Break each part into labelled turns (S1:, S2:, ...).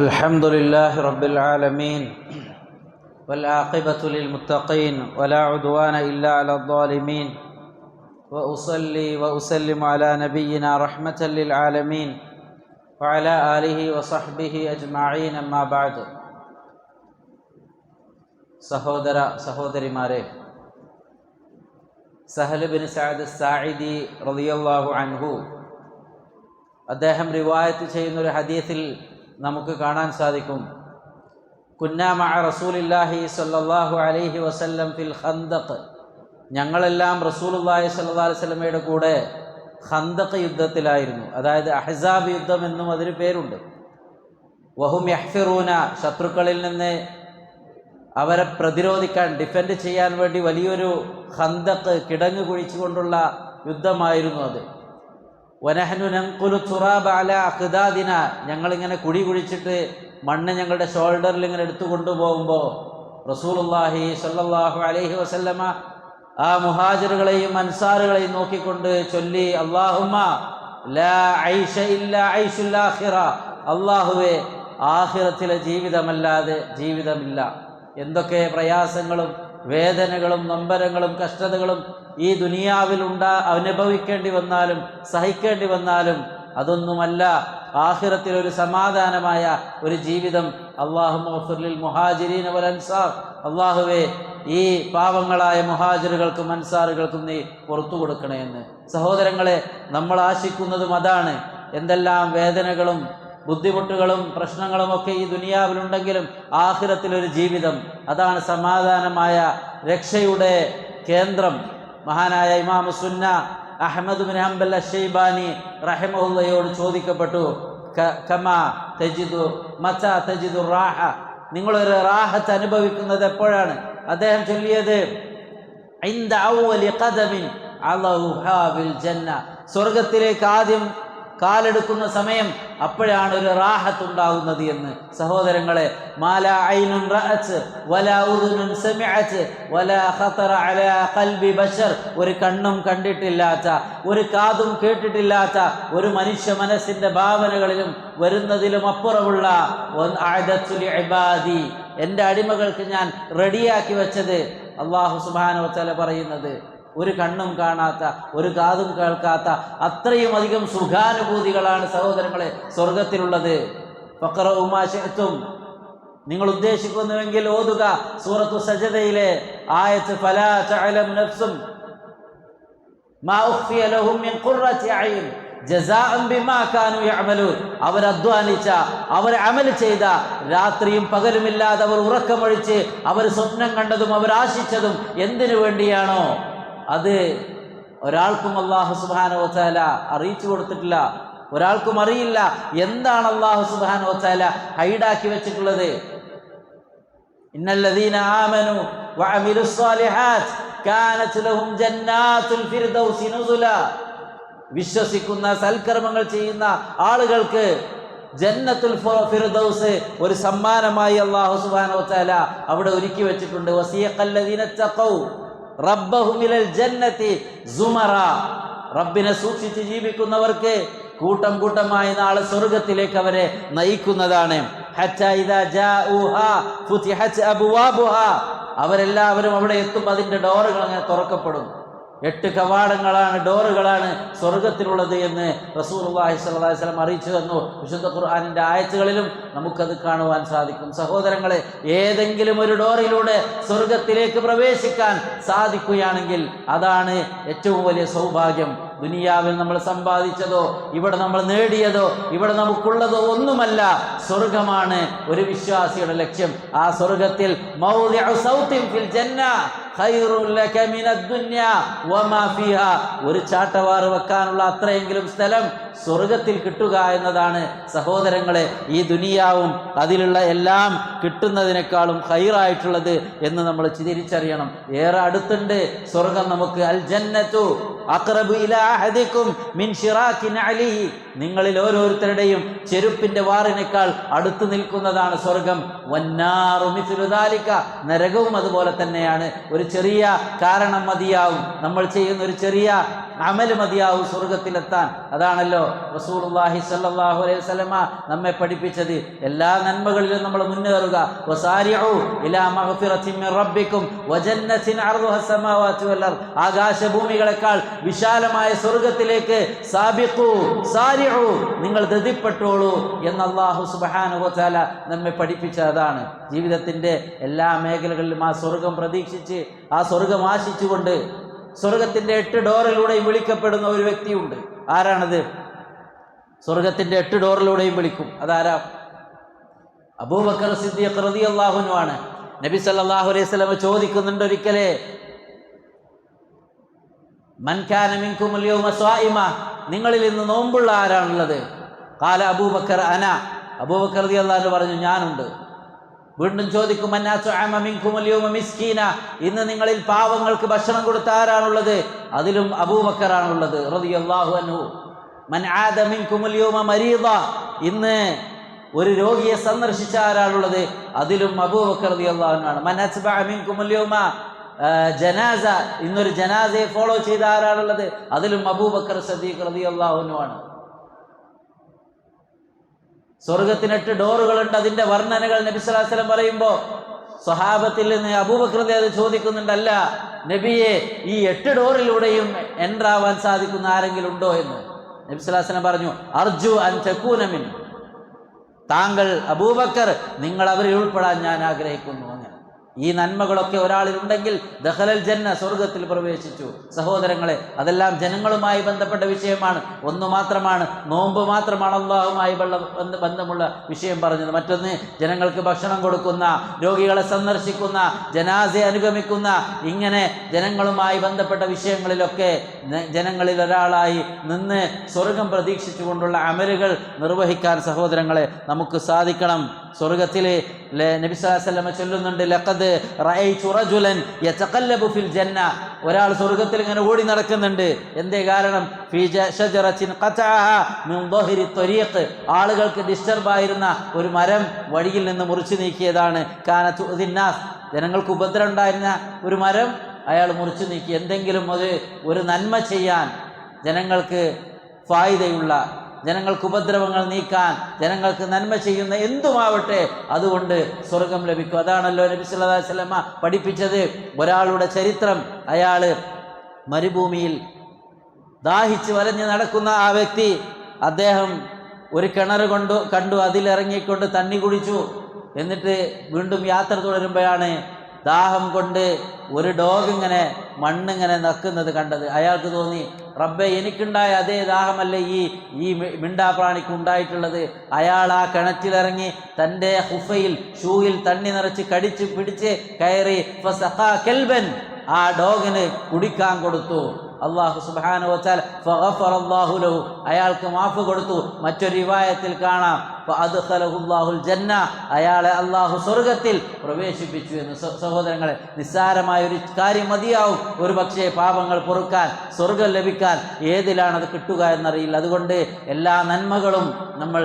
S1: الحمد لله رب العالمين والعاقبة للمتقين ولا عدوان إلا على الظالمين وأصلي وأسلم على نبينا رحمة للعالمين وعلى آله وصحبه أجمعين أما بعد. സഹോദരിമാരെ, Sahal bin Saad സാഇദി റളിയല്ലാഹു അൻഹു അദ്ദേഹം റിവായത്ത് ചെയ്യുന്നൊരു ഹദീസിൽ നമുക്ക് കാണാൻ സാധിക്കും, കുന്നാ മഅ റസൂലില്ലാഹി സ്വല്ലല്ലാഹു അലൈഹി വസല്ലം ഫിൽ ഖന്ദഖ്, ഞങ്ങളെല്ലാം റസൂലുള്ളാഹി സ്വല്ലല്ലാഹു അലൈഹി വസല്ലമയുടെ കൂടെ ഖന്ദഖ് യുദ്ധത്തിലായിരുന്നു. അതായത് അഹ്സാബ് യുദ്ധം എന്നും അതിന് പേരുണ്ട്. വഹും യഹ്ഫിറൂന, ശത്രുക്കളിൽ നിന്ന് അവരെ പ്രതിരോധിക്കാൻ, ഡിഫെൻഡ് ചെയ്യാൻ വേണ്ടി വലിയൊരു ഖന്ദഖ്, കിടങ്ങ് കുഴിച്ചുകൊണ്ടുള്ള യുദ്ധമായിരുന്നു അത്. വനഹ്നു നൻഖുലു തുറാബ അലാ അഖ്ദാദിന, ഞങ്ങളിങ്ങനെ കുഴി കുഴിച്ചിട്ട് മണ്ണ് ഞങ്ങളുടെ ഷോൾഡറിൽ ഇങ്ങനെ എടുത്തു കൊണ്ടുപോകുമ്പോൾ റസൂലുള്ളാഹി സ്വല്ലല്ലാഹു അലൈഹി വസല്ലമ ആ മുഹാജിറുകളെയും അൻസാറുകളെയും നോക്കിക്കൊണ്ട് ചൊല്ലി, അല്ലാഹുമ്മ ലാ ഐഷ ഇല്ലാ ഐഷുൽ ആഖിറ, അല്ലാഹുവേ ആഖിറത്തിലെ ജീവിതമല്ലാതെ ജീവിതമില്ല. എന്തൊക്കെ പ്രയാസങ്ങളും വേദനകളും നൊമ്പരങ്ങളും കഷ്ടതകളും ഈ ദുനിയാവിൽ അനുഭവിക്കേണ്ടി വന്നാലും സഹിക്കേണ്ടി വന്നാലും അതൊന്നുമല്ല ആഖിറത്തിൽ ഒരു സമാധാനമായ ഒരു ജീവിതം. അല്ലാഹുമ്മ ഗഫിർ മുഹാജിരീന വൽ അൻസാർ, അല്ലാഹുവേ ഈ പാവങ്ങളായ മുഹാജിറുകൾക്കും അൻസാറുകൾക്കും നീ പുറത്തു കൊടുക്കണമെന്ന്. സഹോദരങ്ങളെ, നമ്മൾ ആശിക്കുന്നതും അതാണ്. എന്തെല്ലാം വേദനകളും ബുദ്ധിമുട്ടുകളും പ്രശ്നങ്ങളുമൊക്കെ ഈ ദുനിയാവിലുണ്ടെങ്കിലും ആഖിറത്തിലൊരു ജീവിതം, അതാണ് സമാധാനമായ രക്ഷയുടെ കേന്ദ്രം. മഹാനായ ഇമാമു സുന്ന അഹ്മദ് ബിൻ ഹംബൽ അശ്ശൈബാനി റഹിമഹുള്ളയോട് ചോദിക്കപ്പെട്ടു, കമാ തജിദു മതാ തജിദു റാഹ, നിങ്ങളൊരു റാഹത്ത് അനുഭവിക്കുന്നത് എപ്പോഴാണ്? അദ്ദേഹം ചൊല്ലിയത്, ഇൻദ അവ്വലി ഖദമിൻ അലൗഹാ ബിൽ ജന്ന, സ്വർഗത്തിലേക്ക് ആദ്യം കാലെടുക്കുന്ന സമയം, അപ്പോഴാണ് ഒരു റാഹത്ത് ഉണ്ടാകുന്നത് എന്ന്. സഹോദരങ്ങളെ, മാലാ ഐനുൻ റഅത് വലാ ഉദുനുൻ സമിഅത് വലാ ഖതറ അലാ ഖൽബി ബശർ, ഒരു കണ്ണും കണ്ടിട്ടില്ലാത്ത, ഒരു കാതും കേട്ടിട്ടില്ലാത്ത, ഒരു മനുഷ്യ മനസ്സിന്റെ ഭാവനകളിലും വരുന്നതിലും അപ്പുറമുള്ള അഅദത്തു ലിഇബാദി, എൻ്റെ അടിമകൾക്ക് ഞാൻ റെഡിയാക്കി വെച്ചത്. അല്ലാഹു സുബ്ഹാനഹു വ തആല പറയുന്നത്, ഒരു കണ്ണും കാണാത്ത, ഒരു കാതും കേൾക്കാത്ത അത്രയും അധികം സുഖാനുഭൂതികളാണ് സഹോദരങ്ങളെ സ്വർഗത്തിലുള്ളത്. ഫഖറഉ മാ ശിഅ്തും, നിങ്ങൾ ഉദ്ദേശിക്കുന്നുവെങ്കിൽ ഓതുക സൂറത്തു സജദയിലെ ആയത്ത്, ഫലാ തഅലമു നഫ്സും മാ ഉഖ്ഫിയ ലഹും മിൻ ഖുർറത്തി അയ്ൻ ജസാഅൻ ബിമാ കാനൂ യഅമലൂൻ, അവർ അധ്വാനിച്ച, അവർ അമൽ ചെയ്ത, രാത്രിയും പകലുമില്ലാതെ അവർ ഉറക്കമൊഴിച്ച് അവർ സ്വപ്നം കണ്ടതും അവർ ആശിച്ചതും എന്തിനു വേണ്ടിയാണോ അത് ഒരാൾക്കും അല്ലാഹു സുബ്ഹാനഹു വ തആല അറിയിച്ചു കൊടുത്തിട്ടില്ല. ഒരാൾക്കും അറിയില്ല എന്താണ് അല്ലാഹു സുബ്ഹാനഹു വ തആല ഹൈഡാക്കി വെച്ചിട്ടുള്ളത്. ഇന്നല്ലദീന ആമനു വഅമിലുസ് സ്വാലിഹാത്ത് കാനത് ലഹും ജന്നാത്തുൽ ഫിർദൗസി നുസുല, വിശ്വസിക്കുന്ന സൽക്കർമ്മങ്ങൾ ചെയ്യുന്ന ആളുകൾക്ക് ജന്നത്തുൽ ഫിർദൗസ് ഒരു സമ്മാനമായി അല്ലാഹു സുബ്ഹാനഹു വ തആല അവിടെ ഒരുക്കി വെച്ചിട്ടുണ്ട്. വസിയഖല്ലദീന തഖൗ റബ്ബഹും ഇലൽ ജന്നതി സുമറ, റബ്ബിനെ സൂക്ഷിച്ച് ജീവിക്കുന്നവർക്ക് കൂട്ടം കൂട്ടമായി നാളെ സ്വർഗത്തിലേക്ക് അവരെ നയിക്കുന്നതാണ്. ഹത്താ ഇദാ ജാഊഹാ ഫുതിഹത് അബ്വാബുഹാ, അവരെല്ലാവരും അവിടെ എത്തുമ്പോൾ അതിൻ്റെ ഡോറുകൾ അങ്ങനെ തുറക്കപ്പെടും. 8 കവാടങ്ങളാണ്, ഡോറുകളാണ് സ്വർഗത്തിലുള്ളത് എന്ന് റസൂലുള്ളാഹി സ്വല്ലല്ലാഹി അലൈഹി വസല്ലം അറിയിച്ചു തന്നു. വിശുദ്ധ ഖുർആനിൻ്റെ ആയത്തുകളിലും നമുക്കത് കാണുവാൻ സാധിക്കും. സഹോദരങ്ങളെ, ഏതെങ്കിലും ഒരു ഡോറിലൂടെ സ്വർഗത്തിലേക്ക് പ്രവേശിക്കാൻ സാധിക്കുകയാണെങ്കിൽ അതാണ് ഏറ്റവും വലിയ സൗഭാഗ്യം. ദുനിയാവിൽ നമ്മൾ സമ്പാദിച്ചതോ ഇവിടെ നമ്മൾ നേടിയതോ ഇവിടെ നമുക്കുള്ളതോ ഒന്നുമല്ല, സ്വർഗമാണ് ഒരു വിശ്വാസിയുടെ ലക്ഷ്യം. ആ സ്വർഗത്തിൽ മൗദിഉ സൗത്തിൻ ഫിൽ ജന്ന ഖൈറുൽ ലക മിനദ് ദുനിയ വമാ ഫീഹാ, ഒരു ചാട്ടവാറ് വെക്കാനുള്ള അത്രയെങ്കിലും സ്ഥലം സ്വർഗത്തിൽ കിട്ടുക എന്നതാണ് സഹോദരങ്ങളെ ഈ ദുനിയാവും അതിലുള്ള എല്ലാം കിട്ടുന്നതിനേക്കാളും ഖൈറായിട്ടുള്ളത് എന്ന് നമ്മൾ തിരിച്ചറിയണം. ഏറെ അടുത്തുണ്ട് സ്വർഗം നമുക്ക്. അൽ ജന്നത്തു അഖ്റബു ഇലാ അഹദികും മിൻ ശിറാകി നഅലിഹി, നിങ്ങളിൽ ഓരോരുത്തരുടെയും ചെരുപ്പിന്റെ വാറിനേക്കാൾ അടുത്ത് നിൽക്കുന്നതാണ് സ്വർഗം. വന്നാറു മിസ്ലു ദാലിക, നരകവും അതുപോലെ തന്നെയാണ്. ഒരു ചെറിയ കാരണം മതിയാവും, നമ്മൾ ചെയ്യുന്ന ഒരു ചെറിയ അമൽ മതിയാവും സ്വർഗത്തിലെത്താൻ. അതാണല്ലോ റസൂലുള്ളാഹി സ്വല്ലല്ലാഹു അലൈഹി വസല്ലമ നമ്മെ പഠിപ്പിച്ചത്. എല്ലാ നന്മകളിലും നമ്മൾ മുന്നേറുക. വസാരിഉ ഇലാ മഗ്ഫിറത്തിൻ മിൻ റബ്ബിക്കും വജന്നത്തിൻ അർദുഹ അസ്സമാവാതു വൽ അർദ്, ആകാശഭൂമികളെക്കാൾ വിശാലമായ സ്വർഗത്തിലേക്ക് സാബിഖു സാരിഉ, നിങ്ങൾ ധൃതിപ്പെട്ടോളൂ എന്ന് അല്ലാഹു സുബ്ഹാനഹു വ തആല നമ്മെ പഠിപ്പിച്ച അതാണ്. ജീവിതത്തിന്റെ എല്ലാ മേഖലകളിലും ആ സ്വർഗം പ്രതീക്ഷിച്ച്, ആ സ്വർഗം ആശിച്ചുകൊണ്ട് സ്വർഗത്തിന്റെ 8 ഡോറിലൂടെയും വിളിക്കപ്പെടുന്ന ഒരു വ്യക്തിയുണ്ട്. ആരാണത്? സ്വർഗത്തിന്റെ 8 ഡോറിലൂടെയും വിളിക്കും. അതാരാ? അബൂബക്കർ സിദ്ദീഖ് റളിയല്ലാഹു അൻഹു ആണ്. നബി സല്ലല്ലാഹു അലൈഹി വസല്ലം ചോദിക്കുന്നുണ്ട് ഒരിക്കലേ, മൻ കാന മിൻകുമുൽ യൗമ സ്വായിമ, നിങ്ങളിൽ ഇന്ന് നോമ്പുള്ള ആരാണുള്ളത്? ഖാല അബൂബക്കർ അന, അബൂബക്കർ റളിയല്ലാഹു അൻഹു പറഞ്ഞു ഞാനുണ്ട്. വീണ്ടും ചോദിക്കും, മിസ്കീന, ഇന്ന് നിങ്ങളിൽ പാവങ്ങൾക്ക് ഭക്ഷണം കൊടുത്ത ആരാണുള്ളത്? അതിലും അബൂബക്കർ ആണുള്ളത് റളിയല്ലാഹു അൻഹു. മൻ ആദ മിൻകുമുൽ യൗമ മരീദ, ഇന്ന് ഒരു രോഗിയെ സന്ദർശിച്ച ആരാണുള്ളത്? അതിലും അബൂബക്കർ റളിയല്ലാഹു അൻഹു ആണ്. മൻ അസ്ബഅ മിൻകുമുൽ യൗമ ജനാസ, ഇന്നൊരു ജനാസയെ ഫോളോ ചെയ്ത ആരാണുള്ളത്? അതിലും അബൂബക്കർ സിദ്ദീഖ് റളിയല്ലാഹു അൻഹു ആണ്. സ്വർഗത്തിന് 8 ഡോറുകളുണ്ട്. അതിന്റെ വർണ്ണനകൾ നബി സല്ലല്ലാഹു അലൈഹി വസല്ലം പറയുമ്പോൾ സ്വഹാബത്തിൽ നിന്ന് അബൂബക്കർ അത് ചോദിക്കുന്നുണ്ട്, അല്ല നബിയെ, ഈ 8 ഡോറിലൂടെയും എൻ്റർ ആവാൻ സാധിക്കുന്ന ആരെങ്കിലും ഉണ്ടോ എന്ന്. നബി സല്ലല്ലാഹു അലൈഹി വസല്ലം പറഞ്ഞു, അർജു അൻ തകൂന മിൻ, താങ്കൾ അബൂബക്കർ, നിങ്ങൾ അവരിൽ ഉൾപ്പെടാൻ ഞാൻ ആഗ്രഹിക്കുന്നു. അങ്ങനെ ഈ നന്മകളൊക്കെ ഒരാളിലുണ്ടെങ്കിൽ ദഖലൽ ജന്ന, സ്വർഗത്തിൽ പ്രവേശിച്ചു. സഹോദരങ്ങളെ, അതെല്ലാം ജനങ്ങളുമായി ബന്ധപ്പെട്ട വിഷയമാണ്. ഒന്ന് മാത്രമാണ്, നോമ്പ് മാത്രമാണ് അള്ളാഹുമായി ബന്ധമുള്ള വിഷയം പറഞ്ഞത്. മറ്റൊന്ന് ജനങ്ങൾക്ക് ഭക്ഷണം കൊടുക്കുന്ന, രോഗികളെ സന്ദർശിക്കുന്ന, ജനാസയെ അനുഗമിക്കുന്ന, ഇങ്ങനെ ജനങ്ങളുമായി ബന്ധപ്പെട്ട വിഷയങ്ങളിലൊക്കെ ജനങ്ങളിൽ ഒരാളായി നിന്ന് സ്വർഗം പ്രതീക്ഷിച്ചുകൊണ്ടുള്ള അമലുകൾ നിർവഹിക്കാൻ സഹോദരങ്ങളെ നമുക്ക് സാധിക്കണം. സ്വർഗത്തിലെ നബി സല്ലല്ലാഹു അലൈഹി വസല്ലം ചൊല്ലുന്നുണ്ട്, ലഖദ് റഅയ്തു റജുലൻ യതഖല്ലബു ഫിൽ ജന്ന, ഒരാൾ സ്വർഗത്തിൽ ഇങ്ങനെ ഓടി നടക്കുന്നുണ്ട്. എന്തേ കാരണം? ഫീ ഷജറത്തിൻ ഖതഅഹ മിൻ ദഹരി ത്വരീഖ്, ആളുകൾക്ക് ഡിസ്റ്റർബ് ആയിരുന്ന ഒരു മരം വഴിയിൽ നിന്ന് മുറിച്ചു നീക്കിയതാണ്. കാനതു ഉദിന്നാസ്, ജനങ്ങൾക്ക് ഉപദ്രവം ഉണ്ടായിരുന്ന ഒരു മരം അയാൾ മുറിച്ചു നീക്കി. എന്തെങ്കിലും ഒരു നന്മ ചെയ്യാൻ, ജനങ്ങൾക്ക് ഫായിദയുള്ള, ജനങ്ങൾക്ക് ഉപദ്രവങ്ങൾ നീക്കാൻ, ജനങ്ങൾക്ക് നന്മ ചെയ്യുന്ന എന്തുമാവട്ടെ, അതുകൊണ്ട് സ്വർഗം ലഭിക്കും. അതാണല്ലോ നബി സല്ലല്ലാഹു അലൈഹി വസല്ലം പഠിപ്പിച്ചത്. ഒരാളുടെ ചരിത്രം, അയാൾ മരുഭൂമിയിൽ ദാഹിച്ച് വലഞ്ഞ് നടക്കുന്ന ആ വ്യക്തി, അദ്ദേഹം ഒരു കിണർ കണ്ടു, അതിലിറങ്ങിക്കൊണ്ട് തണ്ണി കുടിച്ചു. എന്നിട്ട് വീണ്ടും യാത്ര തുടരുമ്പോഴാണ് ദാഹം കൊണ്ട് ഒരു ഡോഗ് ഇങ്ങനെ മണ്ണിങ്ങനെ നക്കുന്നത് കണ്ടത്. അയാൾക്ക് തോന്നി, റബ്ബെ, എനിക്കുണ്ടായ അതേ ദാഹമല്ലേ ഈ മിണ്ടാപ്രാണിക്ക് ഉണ്ടായിട്ടുള്ളത്. അയാൾ ആ കിണറ്റിലിറങ്ങി തൻ്റെ ഹുഫയിൽ, ഷൂയിൽ തണ്ണി നിറച്ച് കടിച്ച് പിടിച്ച് കയറി ഫസഖാ കൽബൻ, ആ ഡോഗിന് കുടിക്കാൻ കൊടുത്തു. അല്ലാഹു സുബ്ഹാനഹു വ തആല ഫഗഫറല്ലാഹു ലഹു, അയാൾക്ക് മാഫ് കൊടുത്തു. മറ്റൊരു റിവായത്തിൽ കാണാം, ഫഅദ്ഖലഹുല്ലാഹുൽ ജന്ന, അയാളെ അല്ലാഹു സ്വർഗത്തിൽ പ്രവേശിപ്പിച്ചു എന്ന്. സഹോദരങ്ങളെ, നിസ്സാരമായ ഒരു കാര്യം മതിയാവും ഒരു പക്ഷേ പാപങ്ങൾ പൊറുക്കാൻ, സ്വർഗം ലഭിക്കാൻ. ഏതിലാണ് അത് കിട്ടുക എന്നറിയില്ല. അതുകൊണ്ട് എല്ലാ നന്മകളും നമ്മൾ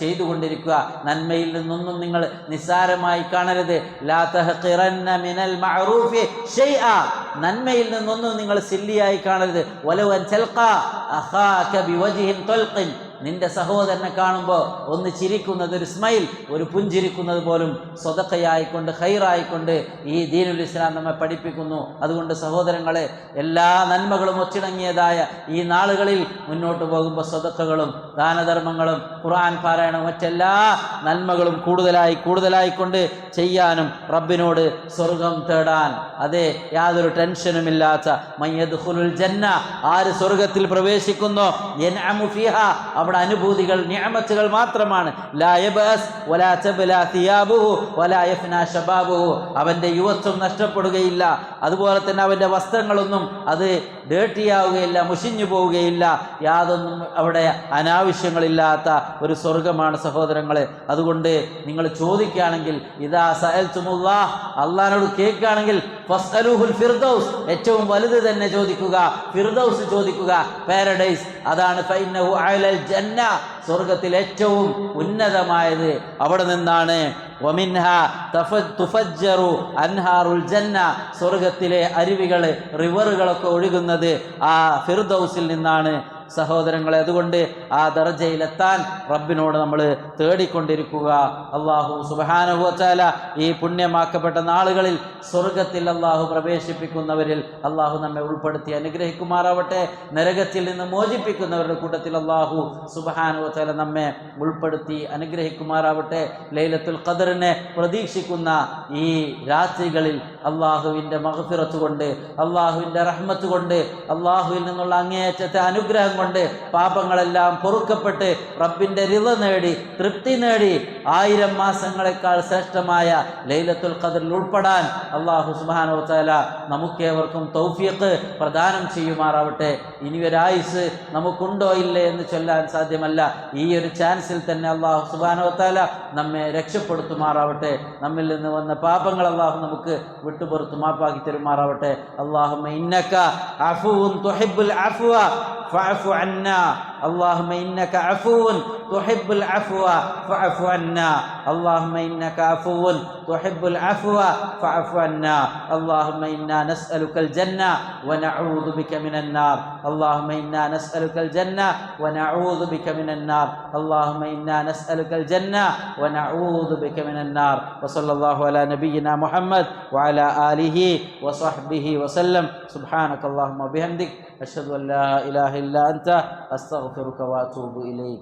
S1: ചെയ്തുകൊണ്ടിരിക്കുക. നന്മയിൽ നിന്നൊന്നും നിങ്ങൾ നിസ്സാരമായി കാണരുത്. ലാ തഹ്ഖിറന്ന മിനൽ മഅറൂഫി ഷൈഅ, നന്മയിൽ നിന്നൊന്നും നിങ്ങൾ സില്ലിയായി കാണരുത്. വലൗ അൻ തൽഖാ അഖാക ബിവജ്ഹിൻ തൽഖിൻ, നിന്റെ സഹോദരനെ കാണുമ്പോൾ ഒന്ന് ചിരിക്കുന്നത്, ഒരു സ്മൈൽ, ഒരു പുഞ്ചിരിക്കുന്നത് പോലും സ്വതക്കയായിക്കൊണ്ട്, ഖൈറായിക്കൊണ്ട് ഈ ദീനുൽ ഇസ്ലാം നമ്മെ പഠിപ്പിക്കുന്നു. അതുകൊണ്ട് സഹോദരങ്ങളെ, എല്ലാ നന്മകളും ഒച്ചിണങ്ങിയതായ ഈ നാളുകളിൽ മുന്നോട്ട് പോകുമ്പോൾ സ്വതക്കകളും ദാനധർമ്മങ്ങളും ഖുർആൻ പാരായണവും മറ്റെല്ലാ നന്മകളും കൂടുതലായിക്കൊണ്ട് ചെയ്യാനും റബ്ബിനോട് സ്വർഗം തേടാൻ, അതെ, യാതൊരു ടെൻഷനുമില്ലാത്ത മയ്യദ്ഖുലുൽ ജന്ന, ആര് സ്വർഗത്തിൽ പ്രവേശിക്കുന്നോ യൻഅമു ഫീഹാ, അവിടെ അനുഭൂതികൾ, നിഅമത്തുകൾ മാത്രമാണ്. ലാ യബഅസ് വലാ തബ്ലാ തിയാബുഹു വലാ യഫ്നാ ശബാബുഹു, അവൻ്റെ യുവത്വം നഷ്ടപ്പെടുകയില്ല. അതുപോലെ തന്നെ അവൻ്റെ വസ്ത്രങ്ങളൊന്നും അത് ഡേർട്ടിയാവുകയില്ല, മുഷിഞ്ഞു പോവുകയില്ല. യാതൊന്നും അവിടെ അനാവശ്യങ്ങളില്ലാത്ത ഒരു സ്വർഗമാണ് സഹോദരങ്ങളെ. അതുകൊണ്ട് നിങ്ങൾ ചോദിക്കുകയാണെങ്കിൽ, ഇദാ സഅൽതുമുല്ലാഹ്, അള്ളാഹിനോട് കേൾക്കുകയാണെങ്കിൽ ഫസ്അലുഹുൽ ഫിർദൗസ്, ഏറ്റവും വലുത് തന്നെ ചോദിക്കുക, ഫിർദൗസ് ചോദിക്കുക, പാരഡൈസ്. അതാണ് ഫഇന്നഹു അലൽ ജന്ന, സ്വർഗത്തിൽ ഏറ്റവും ഉന്നതമായത് അവിടെ നിന്നാണ്. വമിൻഹാ തുഫജ്ജറു അൻഹാറുൽ ജന്ന, സ്വർഗത്തിലെ അരുവികൾ, റിവറുകളൊക്കെ ഒഴുകുന്നത് ആ ഫിർദൗസിൽ നിന്നാണ് സഹോദരങ്ങളെ. അതുകൊണ്ട് ആ ദർജയിലെത്താൻ റബ്ബിനോട് നമ്മൾ തേടിക്കൊണ്ടിരിക്കുക. അള്ളാഹു സുബ്ഹാനഹു വ തആല ഈ പുണ്യമാക്കപ്പെട്ട നാളുകളിൽ സ്വർഗത്തിൽ അള്ളാഹു പ്രവേശിപ്പിക്കുന്നവരിൽ അള്ളാഹു നമ്മെ ഉൾപ്പെടുത്തി അനുഗ്രഹിക്കുമാറാവട്ടെ. നരകത്തിൽ നിന്ന് മോചിപ്പിക്കുന്നവരുടെ കൂട്ടത്തിൽ അള്ളാഹു സുബ്ഹാനഹു വ തആല നമ്മെ ഉൾപ്പെടുത്തി അനുഗ്രഹിക്കുമാറാവട്ടെ. ലൈലത്തുൽ ഖദറിനെ പ്രതീക്ഷിക്കുന്ന ഈ രാത്രികളിൽ അള്ളാഹുവിൻ്റെ മഗ്ഫിറത്ത് കൊണ്ട്, അള്ളാഹുവിൻ്റെ റഹ്മത്ത് കൊണ്ട്, അള്ളാഹുവിൽ നിന്നുള്ള അങ്ങേയറ്റത്തെ അനുഗ്രഹം കൊണ്ട് പാപങ്ങളെല്ലാം പൊറുക്കപ്പെട്ട് റബ്ബിൻ്റെ റിള നേടി, തൃപ്തി നേടി 1000 മാസങ്ങളെക്കാൾ ശ്രേഷ്ഠമായ ലൈലത്തുൽ ഖദറിൽ ഉൾപ്പെടാൻ അള്ളാഹു സുബ്ഹാനഹു വ തആല നമുക്കേവർക്കും തൗഫീഖ് പ്രദാനം ചെയ്യുമാറാവട്ടെ. ഇനി ഒരായുസ് നമുക്കുണ്ടോ ഇല്ലേ എന്ന് ചൊല്ലാൻ സാധ്യമല്ല. ഈ ഒരു ചാൻസിൽ തന്നെ അള്ളാഹു സുബ്ഹാനഹു വ തആല നമ്മെ രക്ഷപ്പെടുത്തുമാറാവട്ടെ. നമ്മിൽ നിന്ന് വന്ന പാപങ്ങൾ അള്ളാഹു നമുക്ക് വിട്ടുപുറത്ത് മാപ്പാക്കി തരുമാറാവട്ടെ. അല്ലാഹുമ്മ ഇന്നക അഫൂൻ തുഹിബ്ബുൽ അഫ്വ ഫഅഫു അന്നാ. اللهم إنك عفو تحب العفو فاعف عنا. اللهم إنك عفو تحب العفو فاعف عنا. اللهم إنا نسألك الجنة ونعوذ بك من النار. اللهم إنا نسألك الجنة ونعوذ بك من النار. اللهم إنا نسألك الجنة ونعوذ بك من النار. وصلى الله على نبينا محمد وعلى آله وصحبه وسلم. سبحانك اللهم وبحمدك أشهد أن لا إله إلا أنت أستغفرك وأتوب إليك.